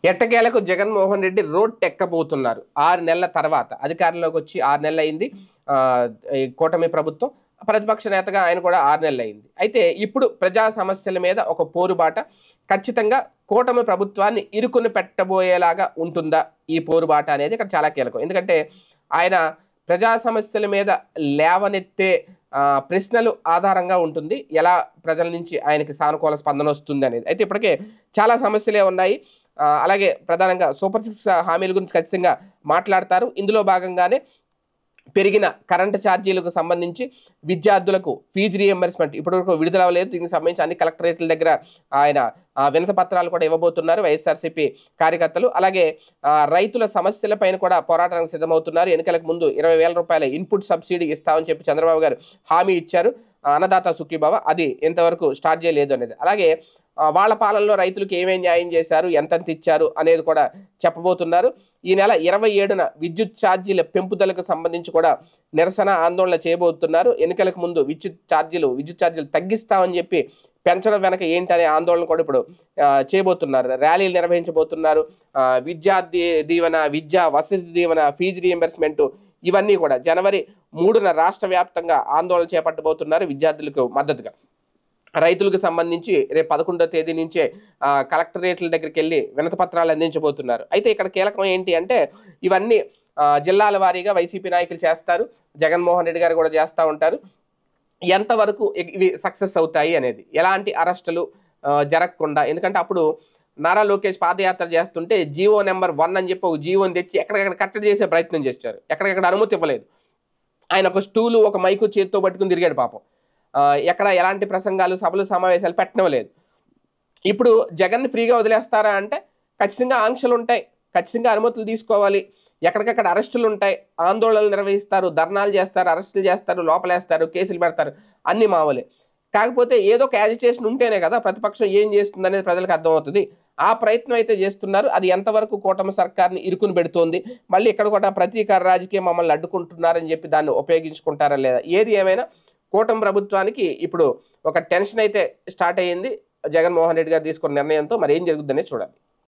ఎట్టకేలకు జగన్మోహన్ రెడ్డి రోడ్ ఎక్కబోతున్నారు. 6 నెలల తర్వాత అధికారంలోకి వచ్చి 6 నెలలు అయింది. ఈ కూటమి ప్రభుత్వం ప్రతిపక్ష నేతగా ఆయన కూడా 6 నెలలు అయింది. అయితే ఇప్పుడు ప్రజా సమస్యల మీద ఒక పోరుబాట ఖచ్చితంగా కూటమి ప్రభుత్వాన్ని ఇరుకుని పెట్టబోయేలాగా ఉంటుందా ఈ పోరుబాట అనేది ఇక్కడ చాలా కీలకం. ఎందుకంటే ఆయన ప్రజా సమస్యల మీద లేవనెత్తే ప్రశ్నలు ఆధారంగా ఉంటుంది ఎలా ప్రజల నుంచి ఆయనకి సానుకూల స్పందన వస్తుంది అనేది. అయితే ఇప్పటికే చాలా సమస్యలే ఉన్నాయి. అలాగే ప్రధానంగా సూపర్ 6 హామీల గురించి ఖచ్చితంగా మాట్లాడతారు. ఇందులో భాగంగానే పెరిగిన కరెంటు ఛార్జీలకు సంబంధించి విద్యార్థులకు ఫీజు రీఎంబర్స్మెంట్ ఇప్పటివరకు విడుదల అవ్వలేదు. దీనికి సంబంధించి అన్ని కలెక్టరేట్ల దగ్గర ఆయన వినతి పత్రాలు కూడా ఇవ్వబోతున్నారు వైఎస్ఆర్సీపీ కార్యకర్తలు. అలాగే రైతుల సమస్యలపైన కూడా పోరాటానికి సిద్ధమవుతున్నారు. ఎన్నికలకు ముందు 20,000 రూపాయల ఇన్పుట్ సబ్సిడీ ఇస్తామని చెప్పి చంద్రబాబు గారు హామీ ఇచ్చారు. అన్నదాత సుఖీభవ అది ఎంతవరకు స్టార్ట్ చేయలేదు అనేది. అలాగే వాళ్ళ పాలనలో రైతులకు ఏమేం న్యాయం చేశారు, ఎంతెంత ఇచ్చారు అనేది కూడా చెప్పబోతున్నారు. ఈ నెల 27న విద్యుత్ ఛార్జీల పెంపుదలకు సంబంధించి కూడా నిరసన ఆందోళన చేయబోతున్నారు. ఎన్నికలకు ముందు విద్యుత్ ఛార్జీలు తగ్గిస్తామని చెప్పి పెంచడం వెనక ఏంటనే ఆందోళన కూడా ఇప్పుడు చేయబోతున్నారు. ర్యాలీలు నిర్వహించబోతున్నారు. విద్యార్థి దీవెన, విద్యా వసతి దీవెన, ఫీజు రీఎంబర్స్మెంట్ ఇవన్నీ కూడా జనవరి 3న రాష్ట్ర వ్యాప్తంగా ఆందోళన చేపట్టబోతున్నారు విద్యార్థులకు మద్దతుగా. రైతులకు సంబంధించి రేపు 11వ తేదీ నుంచే కలెక్టరేట్ల దగ్గరికి వెళ్ళి వినతి పత్రాలు అందించబోతున్నారు. అయితే ఇక్కడ కీలకం ఏంటి అంటే ఇవన్నీ జిల్లాల వారీగా వైసీపీ నాయకులు చేస్తారు, జగన్మోహన్ రెడ్డి గారు కూడా చేస్తూ ఉంటారు. ఎంతవరకు ఇవి సక్సెస్ అవుతాయి అనేది, ఎలాంటి అరెస్టులు జరగకుండా. ఎందుకంటే అప్పుడు నారా లోకేష్ పాదయాత్ర చేస్తుంటే జీవో నెంబర్ 1 అని చెప్పి ఒక జీవోని తెచ్చి ఎక్కడికక్కడ కట్టడి చేసే ప్రయత్నం చేశారు. ఎక్కడికక్కడ అనుమతి ఇవ్వలేదు. ఆయన ఒక స్టూలు ఒక మైకు చేతితో పట్టుకుని తిరిగాడు పాపం. ఎక్కడ ఎలాంటి ప్రసంగాలు సభలు సమావేశాలు పెట్టడం లేదు. ఇప్పుడు జగన్ని ఫ్రీగా వదిలేస్తారా అంటే ఖచ్చితంగా ఆంక్షలు ఉంటాయి, ఖచ్చితంగా అనుమతులు తీసుకోవాలి, ఎక్కడికక్కడ అరెస్టులు ఉంటాయి, ఆందోళనలు నిర్వహిస్తారు, ధర్నాలు చేస్తారు, అరెస్టులు చేస్తారు, లోపలేస్తారు, కేసులు పెడతారు, అన్ని మామూలే. కాకపోతే ఏదో ఒక యాజిటేషన్ ఉంటేనే కదా ప్రతిపక్షం ఏం చేస్తుంది అనేది ప్రజలకు అర్థమవుతుంది. ఆ ప్రయత్నం అయితే చేస్తున్నారు. అది ఎంతవరకు కూటమి సర్కార్ని ఇరుకుని పెడుతోంది, మళ్ళీ ఇక్కడ కూడా ప్రతీకార రాజకీయం మమ్మల్ని అడ్డుకుంటున్నారని చెప్పి దాన్ని ఉపయోగించుకుంటారా లేదా, ఏది ఏమైనా కూటమి ప్రభుత్వానికి ఇప్పుడు ఒక టెన్షన్ అయితే స్టార్ట్ అయ్యింది జగన్మోహన్ రెడ్డి గారు తీసుకున్న నిర్ణయంతో. మరి ఏం జరుగుతుందనే చూడాలి.